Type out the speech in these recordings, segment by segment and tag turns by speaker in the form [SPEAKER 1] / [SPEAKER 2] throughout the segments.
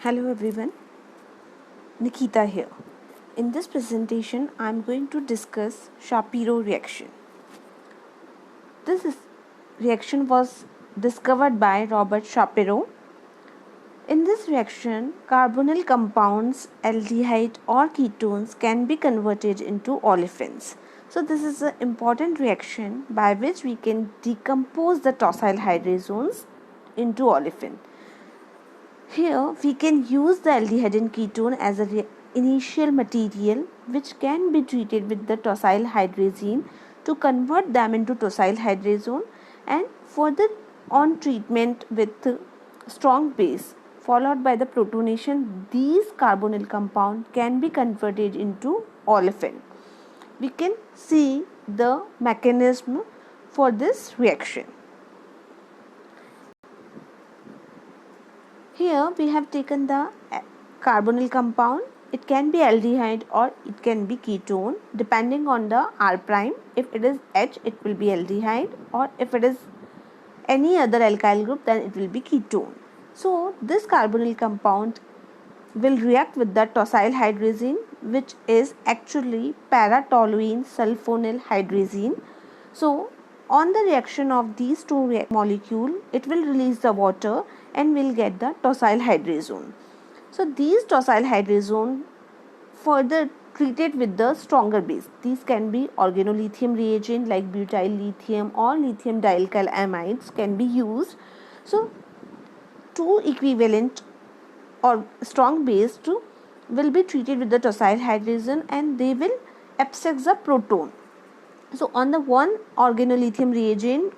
[SPEAKER 1] Hello everyone, Nikita here. In this presentation, I am going to discuss Shapiro reaction. Reaction was discovered by Robert Shapiro. In this reaction, carbonyl compounds, aldehyde or ketones can be converted into olefins. So this is an important reaction by which we can decompose the tosyl hydrazones into olefin. Here we can use the aldehyde and ketone as an initial material which can be treated with the tosyl hydrazine to convert them into tosyl hydrazone, and further on treatment with strong base followed by the protonation, these carbonyl compound can be converted into olefin. We can see the mechanism for this reaction. Here we have taken the carbonyl compound. It can be aldehyde or it can be ketone depending on the R prime. If it is H, it will be aldehyde, or if it is any other alkyl group, then it will be ketone. So this carbonyl compound will react with the tosyl hydrazine, which is actually para-toluene sulfonyl hydrazine. So on the reaction of these two molecules, it will release the water and will get the tosyl hydrazone. So these tosyl hydrazone further treated with the stronger base. These can be organolithium reagent like butyl lithium or lithium dialkyl amides can be used. So two equivalent or strong base will be treated with the tosyl hydrazine and they will abscess the proton. So on the one organolithium reagent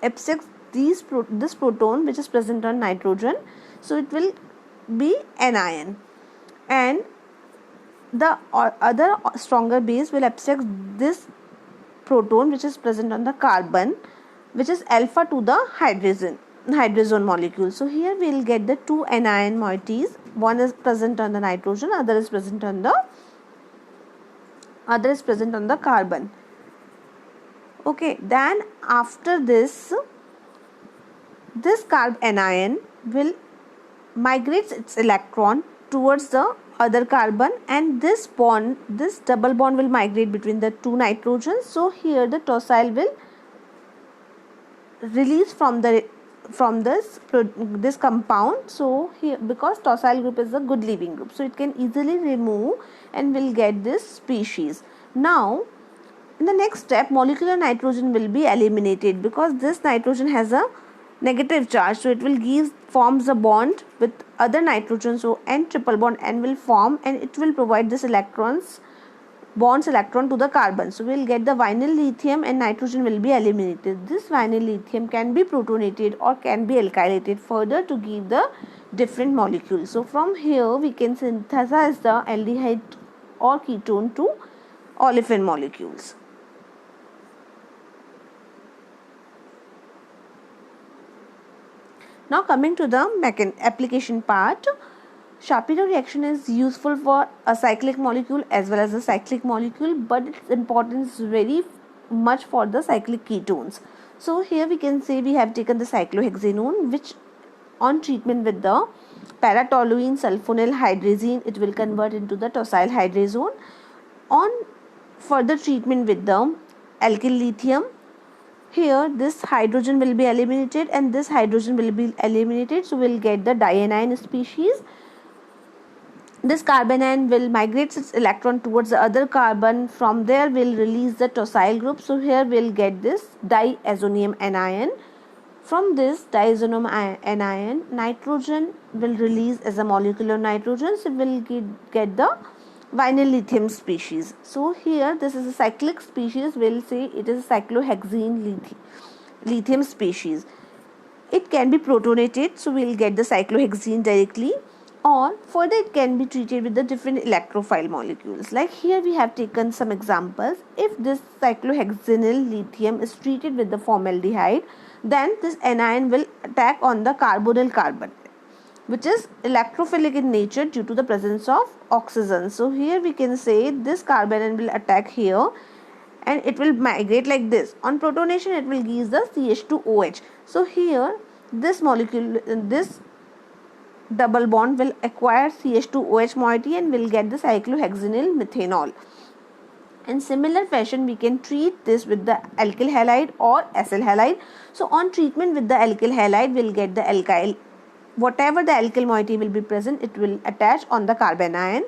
[SPEAKER 1] abscess this proton which is present on nitrogen, so it will be anion, and the other stronger base will abscess this proton which is present on the carbon, which is alpha to the hydrazone molecule. So here we will get the two anion moieties. One is present on the nitrogen, other is present on the carbon. Okay, then after this carb anion will migrate its electron towards the other carbon, and this double bond will migrate between the two nitrogens. So here the tosyl will release from this compound. So here, because tosyl group is a good leaving group, so it can easily remove and will get this species. Now in the next step, molecular nitrogen will be eliminated because this nitrogen has a negative charge, so it will forms a bond with other nitrogen, so N triple bond N will form and it will provide this bonds electron to the carbon. So we will get the vinyl lithium and nitrogen will be eliminated. This vinyl lithium can be protonated or can be alkylated further to give the different molecules. So from here we can synthesize the aldehyde or ketone to olefin molecules. Now coming to the application part, Shapiro reaction is useful for a cyclic molecule as well as a cyclic molecule, but its importance is very much for the cyclic ketones. So here we can say we have taken the cyclohexanone, which on treatment with the para-toluene sulfonyl hydrazine, it will convert into the tosyl hydrazone. On further treatment with the alkyl lithium, here this hydrogen will be eliminated and this hydrogen will be eliminated, so we'll get the dianion species. This carbanion will migrate its electron towards the other carbon. From there we'll release the tosyl group, so here we'll get this diazonium anion. From this diazonium anion, nitrogen will release as a molecular nitrogen, so we'll get the vinyl lithium species. So here this is a cyclic species, we'll say it is a cyclohexene lithium species. It can be protonated, so we'll get the cyclohexene directly, or further it can be treated with the different electrophile molecules. Like here we have taken some examples. If this cyclohexenyl lithium is treated with the formaldehyde, then this anion will attack on the carbonyl carbon, which is electrophilic in nature due to the presence of oxygen. So here we can say this carbanion will attack here and it will migrate like this. On protonation it will give the CH2OH. So here this molecule, this double bond will acquire CH2OH moiety and will get the cyclohexynyl methanol. In similar fashion, we can treat this with the alkyl halide or acyl halide. So on treatment with the alkyl halide, we'll get the alkyl, whatever the alkyl moiety will be present, it will attach on the carbanion,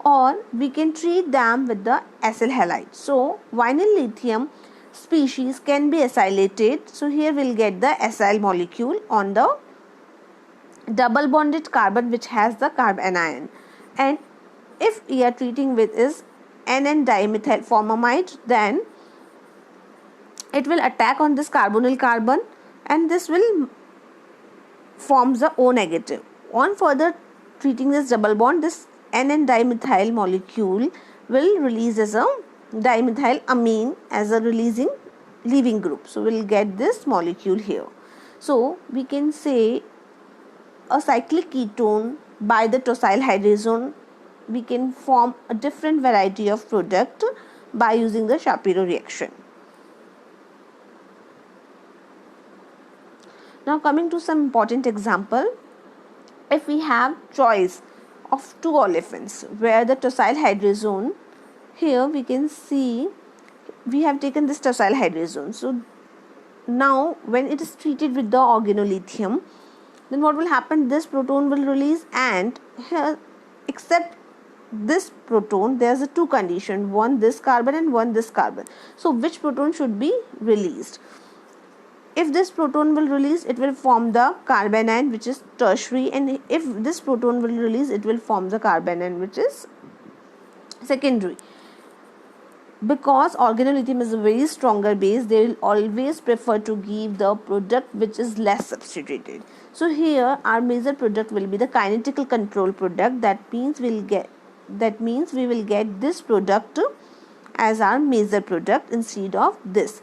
[SPEAKER 1] or we can treat them with the acyl halide. So vinyl lithium species can be acylated. So here we'll get the acyl molecule on the double bonded carbon which has the carbanion. And if we are treating with is NN dimethyl formamide, then it will attack on this carbonyl carbon and this will forms the O negative. On further treating this double bond, this NN dimethyl molecule will release as a dimethyl amine as a releasing leaving group. So we'll get this molecule here. So we can say a cyclic ketone by the tosyl hydrazone, we can form a different variety of product by using the Shapiro reaction. Now coming to some important example, if we have choice of two olefins where the tosyl hydrazone, here we can see we have taken this tosyl hydrazone. So now when it is treated with the organolithium, then what will happen, this proton will release, and here except this proton there is a two condition, one this carbon and one this carbon. So which proton should be released? If this proton will release, it will form the carbanion which is tertiary, and if this proton will release, it will form the carbanion which is secondary. Because organolithium is a very stronger base, they will always prefer to give the product which is less substituted. So here our major product will be the kinetical control product. That means we will get this product as our major product instead of this.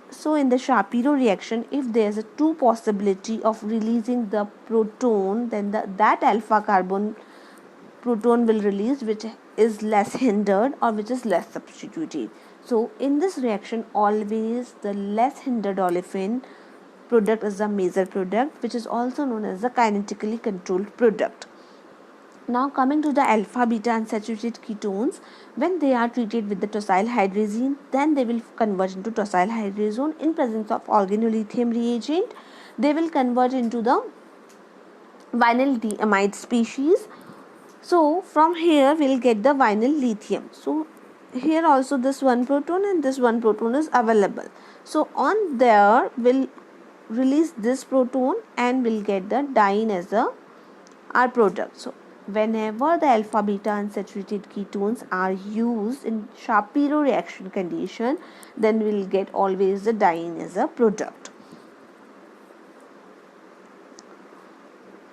[SPEAKER 1] So in the Shapiro reaction, if there is a two possibility of releasing the proton, then that alpha carbon proton will release which is less hindered or which is less substituted. So in this reaction, always the less hindered olefin product is the major product, which is also known as the kinetically controlled product. Now coming to the alpha beta unsaturated ketones, when they are treated with the tosyl hydrazine, then they will convert into tosyl hydrazone. In presence of organolithium reagent, they will convert into the vinyl diamide species. So from here we'll get the vinyl lithium. So here also this one proton and this one proton is available. So on there we'll release this proton and we'll get the diene as our product. So whenever the alpha beta unsaturated ketones are used in Shapiro reaction condition, then we'll get always the diene as a product.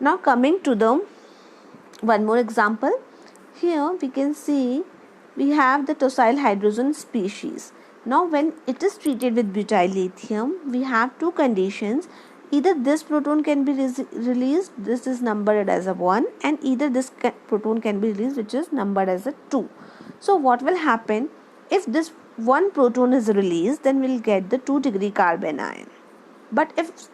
[SPEAKER 1] Now coming to the one more example, here we can see we have the tosyl hydrazone species. Now when it is treated with butyl lithium, we have two conditions. Either this proton can be released, this is numbered as a 1, and either this proton can be released which is numbered as a 2. So what will happen, if this one proton is released, then we'll get the 2 degree carbanion. But if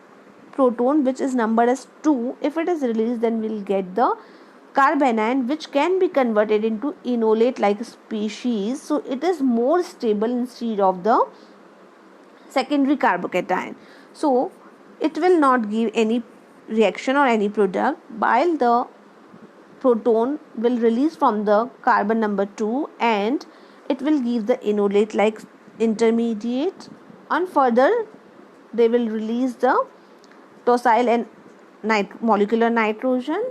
[SPEAKER 1] proton which is numbered as 2, if it is released, then we'll get the carbanion which can be converted into enolate like species. So it is more stable instead of the secondary carbocation. So it will not give any reaction or any product, while the proton will release from the carbon number 2 and it will give the enolate like intermediate, and further they will release the tosyl and molecular nitrogen.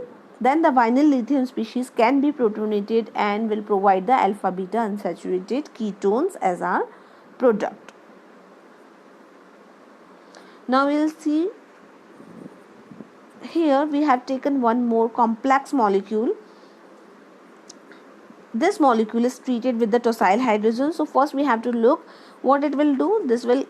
[SPEAKER 1] Then the vinyl lithium species can be protonated and will provide the alpha beta unsaturated ketones as our product. Now we will see, here we have taken one more complex molecule. This molecule is treated with the tosyl hydrazone. So first we have to look what it will do. This will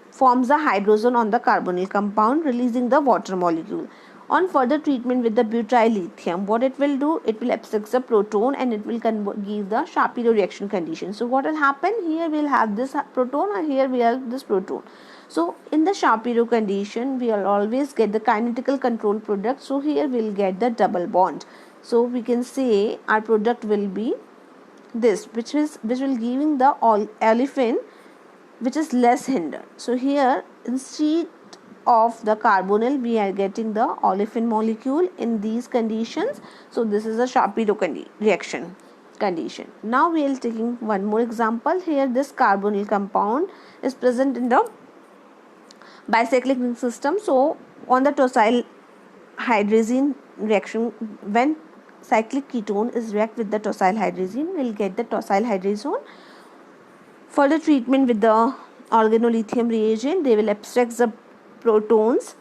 [SPEAKER 1] forms a hydrazone on the carbonyl compound, releasing the water molecule. On further treatment with the butyl lithium, what it will do, it will absorb the proton and it will give the Shapiro reaction condition. So what will happen, here we will have this proton and here we have this proton. So in the Shapiro condition, we will always get the kinetical control product. So here we'll get the double bond. So we can say our product will be this, which will giving the olefin which is less hindered. So here instead of the carbonyl, we are getting the olefin molecule in these conditions. So this is a Shapiro reaction condition. Now we are taking one more example. Here this carbonyl compound is present in the bicyclic ring system. So on the tosyl hydrazine reaction, when cyclic ketone is react with the tosyl hydrazine, we'll get the tosyl hydrazone. For the treatment with the organolithium reagent, they will abstract the protons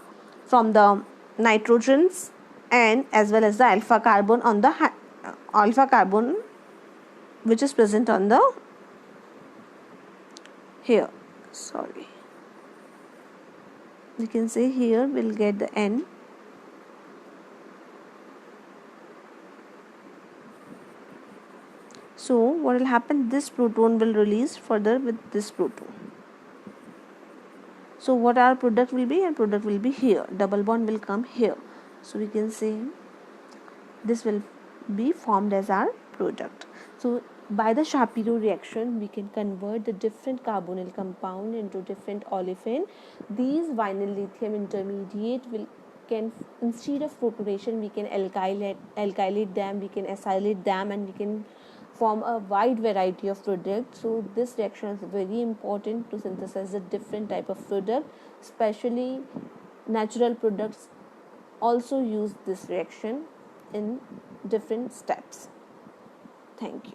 [SPEAKER 1] from the nitrogens and as well as the alpha carbon on the alpha carbon which is present on the here. Sorry. We can say here we'll get the N. So what will happen? This proton will release further with this proton. So what our product will be? Our product will be here. Double bond will come here. So we can say this will be formed as our product. So by the Shapiro reaction, we can convert the different carbonyl compound into different olefin. These vinyl lithium intermediate can, instead of protonation, we can alkylate them, we can acylate them, and we can form a wide variety of products. So this reaction is very important to synthesize a different type of product. Especially natural products also use this reaction in different steps. Thank you.